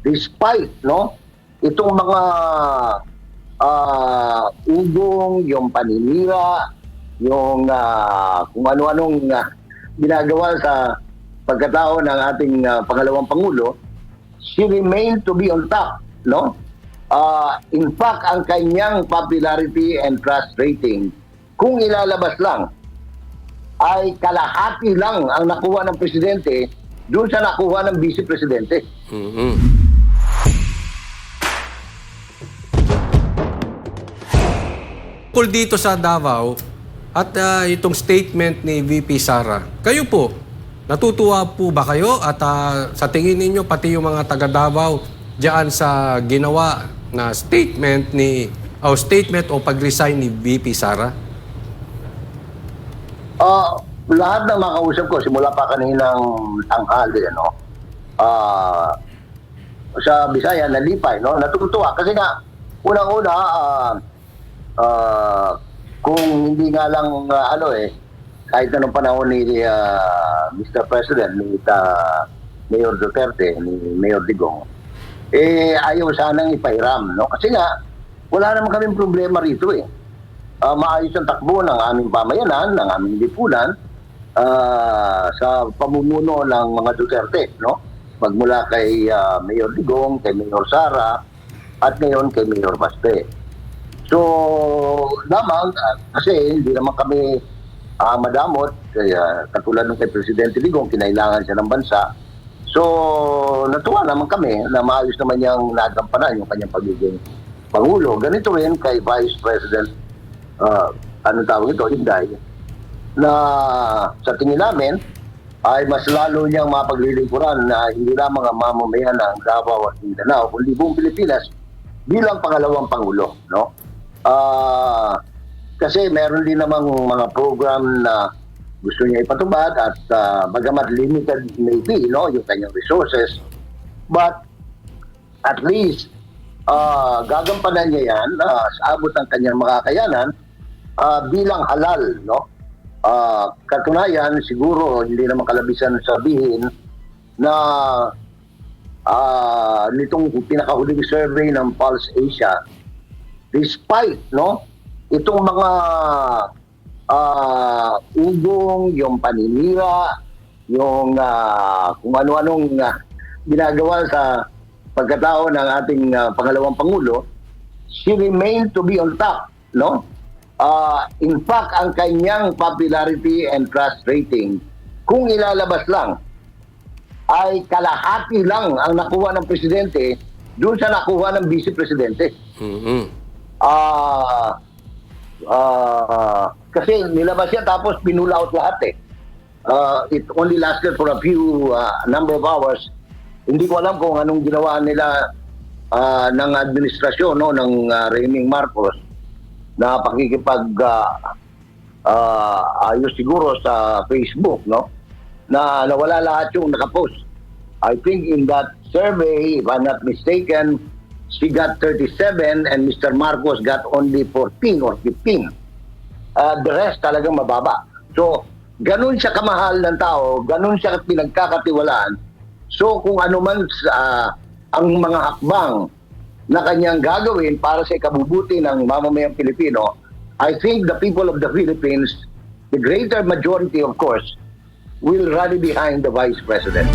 despite itong mga ugong, yung paninira, yung kung ano-anong ginagawa sa pagkatao ng ating pangalawang Pangulo, she remained to be on top, in fact, ang kanyang popularity and trust rating, kung ilalabas lang, ay kalahati lang ang nakuha ng presidente doon sa nakuha ng vice presidente. Tungkol dito sa Davao at itong statement ni VP Sara, kayo po, natutuwa po ba kayo at sa tingin ninyo pati yung mga taga Davao diyan sa ginawa na statement o pag-resign ni VP Sara? Lahat ng mga kausap ko simula pa kaninang tanghali sa Bisaya nalipay, natutuwa kasi nga unang-una kung hindi nga lang kahit anong panahon ni Mr. President, ni Mayor Duterte, ni Mayor Digong, ayaw sanang ipairam, kasi nga wala naman kaming problema rito maayos ang takbo ng aming pamayanan, ng aming lipunan sa pamumuno ng mga Duterte, magmula kay Mayor Digong, kay Mayor Sara, at ngayon kay Mayor Baste. So, naman, kasi hindi naman kami madamot, kaya katulad ng kay Presidente Digong, kinailangan siya ng bansa. So, natuwa naman kami na maayos naman niyang nagampanan yung kanyang pagiging Pangulo. Ganito rin kay Vice President, Inday, na sa tingin namin ay mas lalo niyang mapaglilingkuran na hindi lamang ang mamamayan ng Davao at Mindanao, kundi buong Pilipinas bilang pangalawang Pangulo, kasi meron din namang mga program na gusto niya ipatubad at bagamat limited maybe, yung kanyang resources, but at least gagampanan niya yan sa abot ng kanyang makakayanan bilang halal, katunayan, siguro hindi naman kalabisan sabihin na nitong pinakahuling survey ng Pulse Asia, despite itong mga ugong, yung paninira, yung kung ano-anong ginagawa sa pagkatao ng ating pangalawang Pangulo, she remained to be on top, in fact, ang kanyang popularity and trust rating, kung ilalabas lang, ay kalahati lang ang nakuha ng presidente doon sa nakuha ng vice presidente. Kasi nilabas siya tapos pinula out lahat it only lasted for a few number of hours. Hindi ko alam kung anong ginawa nila ng administrasyon ng Reiming Marcos na pakikipag ayos siguro sa Facebook, na nawala lahat yung nakapost. I think in that survey, if I'm not mistaken, she got 37 and Mr. Marcos got only 14 or 15. The rest talagang mababa. So, ganun siya kamahal ng tao, ganun siya pinagkakatiwalaan. So, kung ano man ang mga hakbang na kanyang gagawin para sa ikabubuti ng mamamayang Pilipino, I think the people of the Philippines, the greater majority of course, will rally behind the Vice President.